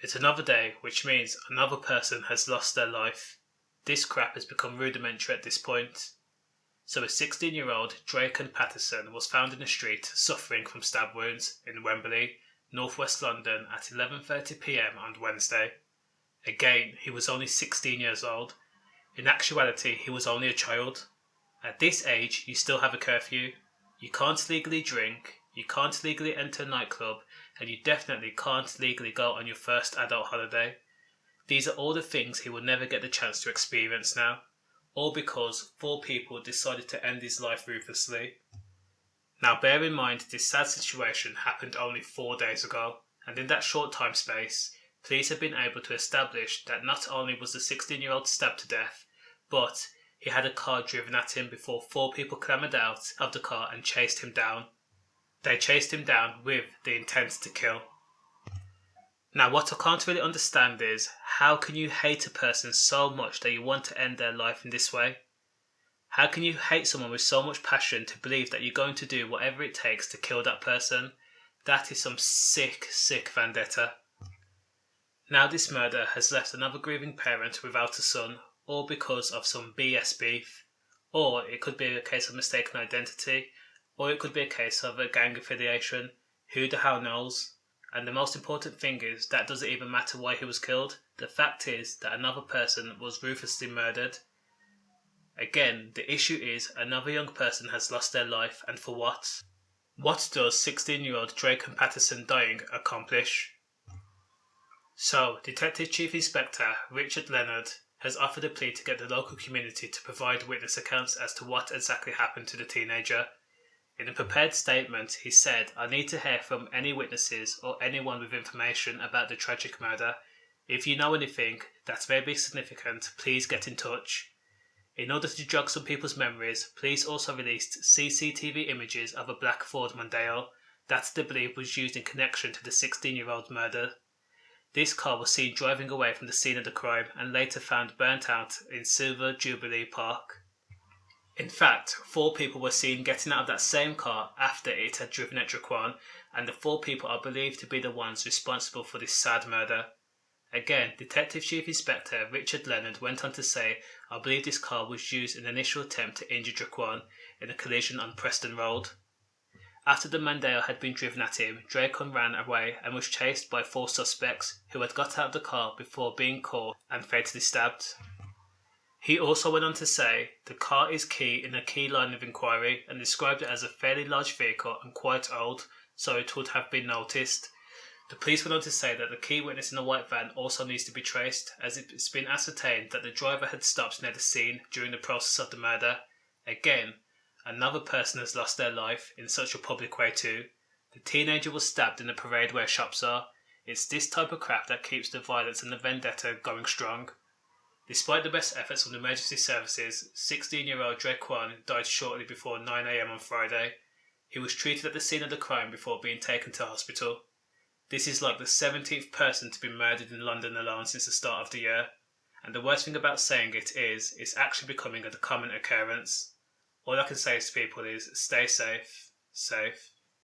It's another day, which means another person has lost their life. This crap has become rudimentary at this point. So a 16-year-old Drekwon Patterson was found in the street suffering from stab wounds in Wembley, northwest London at 11:30 p.m. on Wednesday. Again, he was only 16 years old. In actuality, he was only a child. At this age, you still have a curfew. You can't legally drink, you can't legally enter a nightclub, and you definitely can't legally go on your first adult holiday. These are all the things he will never get the chance to experience now, all because 4 people decided to end his life ruthlessly. Now bear in mind this sad situation happened only 4 days ago, and in that short time space, police have been able to establish that not only was the 16-year-old stabbed to death, but he had a car driven at him before 4 people clambered out of the car and chased him down. They chased him down with the intent to kill. Now what I can't really understand is, how can you hate a person so much that you want to end their life in this way? How can you hate someone with so much passion to believe that you're going to do whatever it takes to kill that person? That is some sick, sick vendetta. Now this murder has left another grieving parent without a son, all because of some BS beef. Or it could be a case of mistaken identity, or it could be a case of a gang affiliation. Who the hell knows? And the most important thing is, that doesn't even matter why he was killed. The fact is that another person was ruthlessly murdered. Again, the issue is another young person has lost their life, and for what? What does 16-year-old Drekwon Patterson dying accomplish? So, Detective Chief Inspector Richard Leonard has offered a plea to get the local community to provide witness accounts as to what exactly happened to the teenager. In a prepared statement, he said, "I need to hear from any witnesses or anyone with information about the tragic murder. If you know anything that may be significant, please get in touch." In order to jog some people's memories, police also released CCTV images of a black Ford Mondeo that they believe was used in connection to the 16-year-old murder. This car was seen driving away from the scene of the crime and later found burnt out in Silver Jubilee Park. In fact, 4 people were seen getting out of that same car after it had driven at Drekwon, and the 4 people are believed to be the ones responsible for this sad murder. Again, Detective Chief Inspector Richard Leonard went on to say, "I believe this car was used in an initial attempt to injure Drekwon in a collision on Preston Road." After the Mondeo had been driven at him, Drekwon ran away and was chased by 4 suspects who had got out of the car before being caught and fatally stabbed. He also went on to say, "The car is key in a key line of inquiry," and described it as a fairly large vehicle and quite old, so it would have been noticed. The police went on to say that the key witness in the white van also needs to be traced, as it's been ascertained that the driver had stopped near the scene during the process of the murder. Again, another person has lost their life in such a public way too. The teenager was stabbed in the parade where shops are. It's this type of crap that keeps the violence and the vendetta going strong. Despite the best efforts from the emergency services, 16-year-old Drekwon died shortly before 9 a.m. on Friday. He was treated at the scene of the crime before being taken to hospital. This is like the 17th person to be murdered in London alone since the start of the year. And the worst thing about saying it is, it's actually becoming a common occurrence. All I can say to people is, stay safe, safe.